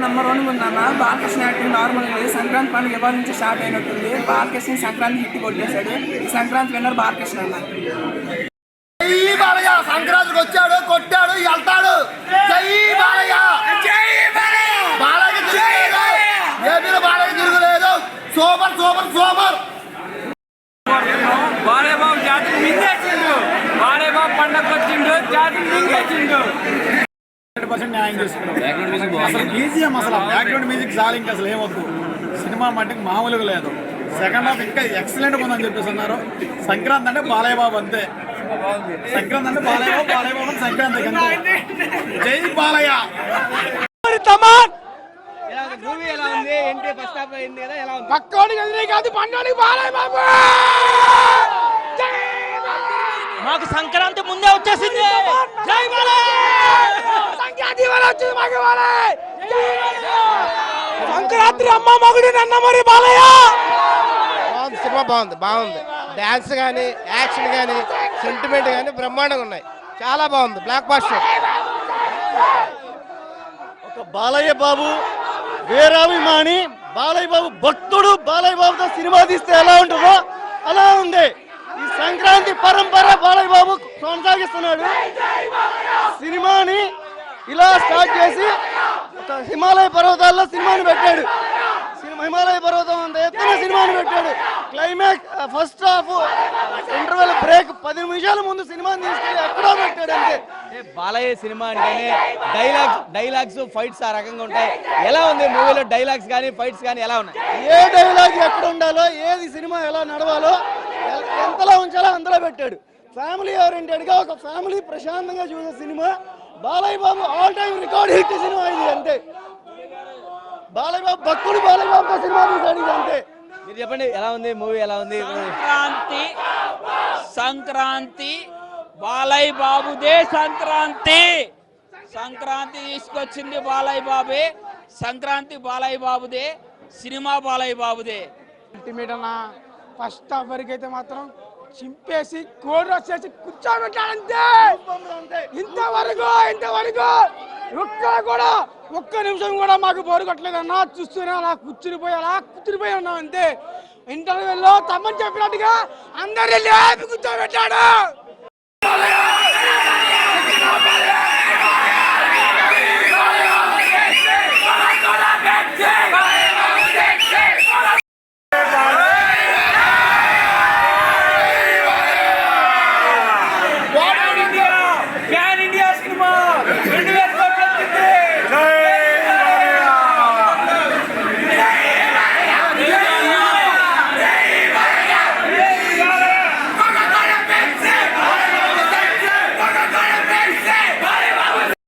Number 1 ఉందన్న. Balakrishna acting normal లేదు. సంక్రాంతి పండుగ ఇవాళ నుంచి స్టార్ట్ అయినట్టుంది. బాలకృష్ణ సంక్రాంతి హిట్ కొట్టేశాడు. సంక్రాంతి విన్నర్ బాలకృష్ణ అన్న. జై బాలయ్య సంక్రాంతికి వచ్చాడు, కొట్టాడు, వెళ్తాడు. జై బాలయ్య, జై బాలయ్య, బాలయ్య తిరుగులేదు. Super super super. Balayya Babu జాతర మింగేసిండు. బాలయ్య బాబు పండగ వచ్చిండు, జాతర మింగేసిండు. 100% న్యాయం చేసుకున్నాం. అసలు బీజిఎం, అసలు బ్యాక్గ్రౌండ్ మ్యూజిక్ చాలు, ఇంకా అసలు ఏమొద్దు. సినిమా మట్టికి మామూలుగా లేదు. సెకండ్ హాఫ్ ఇంకా ఎక్సలెంట్గా ఉందని చెప్పేసి అన్నారు. సంక్రాంతి అంటే బాలయ్య బాబు అంతే. సంక్రాంతి అంటే బాలయ్య బాబు, బాలయ్య బాబు సంక్రాంతి అంతే. జై బాలయ్య. మూవీ ఎలా ఉంది? ఏంటి ఫస్ట్ హాఫ్ అయింది కదా, ఎలా ఉంది? పక్కోడికి ఎదురే కాదు, పండోడికి బాలయ్య బాబు. మాకు సంక్రాంతి ముందే వచ్చేసింది. జై బాలయ్య. సంక్రాంతి వచ్చింది మాకు బాలయ్య. సంక్రాంతి అమ్మ మగుడి నన్న మరి బాలయ్య. సినిమా బాగుంది. డాన్స్ కానీ, యాక్షన్ కానీ, సెంటిమెంట్ కానీ బ్రహ్మాండంగా ఉన్నాయి. చాలా బాగుంది. Blockbuster. ఒక బాలయ్య బాబు వీరాభిమాని, బాలయ్య బాబు భక్తుడు. బాలయ్య బాబుతో సినిమా తీస్తే ఎలా ఉంటుందో అలా ఉంది. ఈ సంక్రాంతి పరంపర బాలయ్య బాబు కొనసాగిస్తున్నాడు. సినిమాని ఇలా స్టార్ట్ చేసి ఒక హిమాలయ పర్వతాల్లో సినిమాని పెట్టాడు. హిమాలయ పర్వతం అంత ఎత్తున సినిమాని పెట్టాడు. Climax first half interval break 10 నిమిషాల ముందు సినిమాని తీసుకెళ్ళి ఎక్కడో పెట్టాడు అంతే. బాలయ్య సినిమా అంటేనే డైలాగ్స్ ఫైట్స్ ఆ రకంగా ఉంటాయి. ఎలా ఉంది మూవీలో డైలాగ్స్ కానీ ఫైట్స్ కానీ ఎలా ఉన్నాయి? ఏ డైలాగ్ ఎక్కడ ఉండాలో, ఏది సినిమా ఎలా నడవాలో, ఎంతలా ఉంచాలో అంతలా పెట్టాడు. ఫ్యామిలీ ఓరియంటెడ్గా ఒక ఫ్యామిలీ ప్రశాంతంగా చూసే సినిమా. Balayya Babu all time record hit సినిమా ఇది అంతే. బాలయ్య బాబు భక్తుడు, బాలయ్య బాబుతో సినిమా తీశాడు ఇది అంతే. మీరు చెప్పండి, ఎలా ఉంది మూవీ? ఎలా ఉంది? సంక్రాంతి బాలయ్య బాబుదే. సంక్రాంతి తీసుకొచ్చింది బాలయ్య బాబే. సంక్రాంతి బాలయ్య బాబుదే. సినిమా బాలయ్య బాబుదే. అల్టిమేట్ అన్న. ఫస్ట్ హాఫ్ వరకు అయితే మాత్రం చింపేసి కోడ్ వచ్చేసి కూర్చోబెట్టాడంతే. ఇంతవరకు ఒక్కడ కూడా ఒక్క నిమిషం కూడా మాకు బోరు కొట్టలేదన్నా. చూస్తూనే అలా కూర్చునిపోయి ఉన్నాం అంతే. ఇంటర్వ్యూలో తమ్మని చెప్పినట్టుగా అందరినీ లేపి కూర్చోబెట్టాడు.